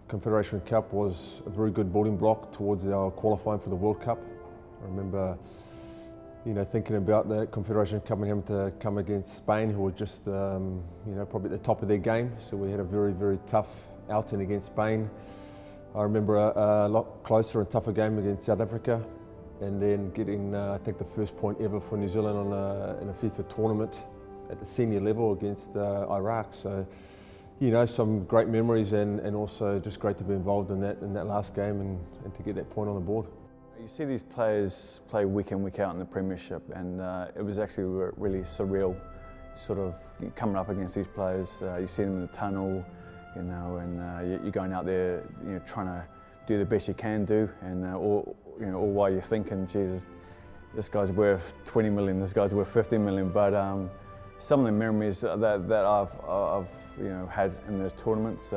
Confederation Cup was a very good building block towards our qualifying for the World Cup. I remember, thinking about that Confederation Cup and having to come against Spain, who were just, probably at the top of their game. So we had a very, very tough outing against Spain. I remember a lot closer and tougher game against South Africa, and then getting, I think, the first point ever for New Zealand in a FIFA tournament at the senior level against Iraq. So, some great memories, and also just great to be involved in that last game and to get that point on the board. You see these players play week in, week out in the Premiership, and it was actually really surreal, sort of coming up against these players. You see them in the tunnel, and you're going out there, trying to do the best you can do, and all while you're thinking, Jesus, this guy's worth 20 million, this guy's worth 50 million. But some of the memories that I've had in those tournaments,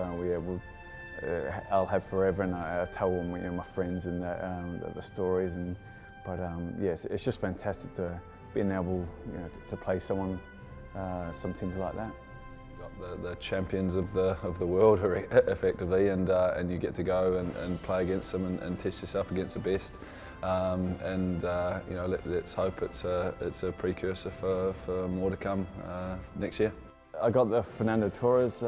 I'll have forever, and I tell my friends and the stories. But it's just fantastic to being able to play some teams like that. The champions of the world, effectively, and you get to go and play against them and test yourself against the best. Let's hope it's a precursor for more to come next year. I got the Fernando Torres,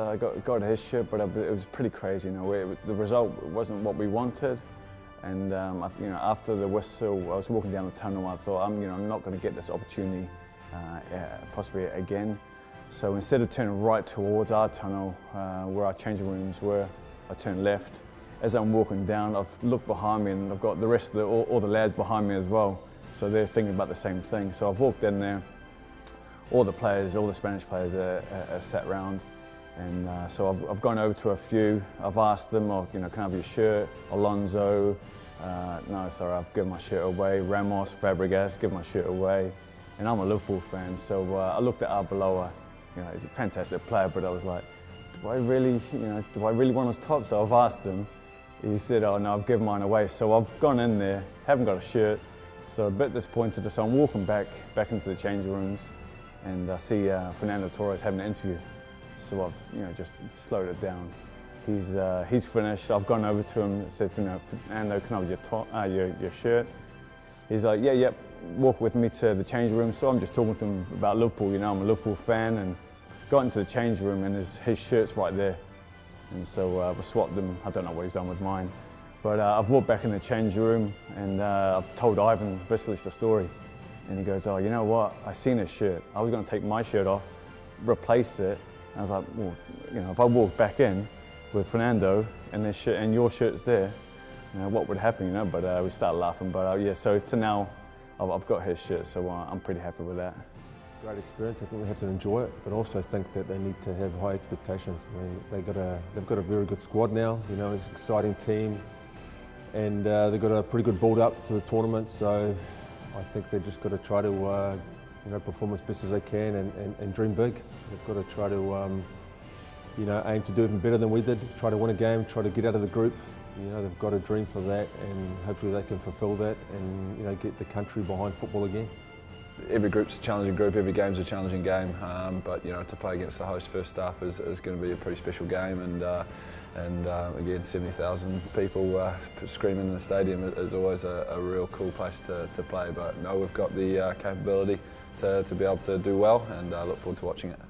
got his shirt, but it was pretty crazy. The result wasn't what we wanted, and after the whistle, I was walking down the tunnel. I thought, I'm not going to get this opportunity possibly again. So instead of turning right towards our tunnel, where our changing rooms were, I turned left. As I'm walking down, I've looked behind me, and I've got the rest of all the lads behind me as well. So they're thinking about the same thing. So I've walked in there. All the Spanish players are sat round, and so I've gone over to a few. I've asked them, can I have your shirt? Alonso, no, sorry, I've given my shirt away. Ramos, Fabregas, given my shirt away. And I'm a Liverpool fan, so I looked at Arbeloa. He's a fantastic player, but I was like, do I really want his top? So I've asked him. He said, oh no, I've given mine away. So I've gone in there, haven't got a shirt, so a bit disappointed. So I'm walking back into the changing rooms, and I see Fernando Torres having an interview. So I've just slowed it down. He's finished. I've gone over to him and said, Fernando, can I have your shirt? He's like, yeah, walk with me to the change room. So I'm just talking to him about Liverpool. I'm a Liverpool fan, and got into the change room, and his shirt's right there. And so I've swapped them. I don't know what he's done with mine, but I've walked back in the change room, and I've told Ivan Vicelich the story. And he goes, oh, you know what? I seen his shirt. I was going to take my shirt off, replace it. And I was like, well, if I walk back in with Fernando and this shirt and your shirt's there, what would happen? But we started laughing. But so to now, I've got his shirt, so I'm pretty happy with that. Great experience. I think we have to enjoy it, but also think that they need to have high expectations. I mean, they've got a very good squad now. It's an exciting team, and they've got a pretty good build-up to the tournament. So I think they've just got to try to perform as best as they can and dream big. They've got to try to aim to do even better than we did. Try to win a game. Try to get out of the group. They've got a dream for that, and hopefully they can fulfil that and get the country behind football again. Every group's a challenging group, every game's a challenging game, but to play against the host first up is going to be a pretty special game, and again 70,000 people screaming in the stadium is always a real cool place to play. But no, we've got the capability to be able to do well, and I look forward to watching it.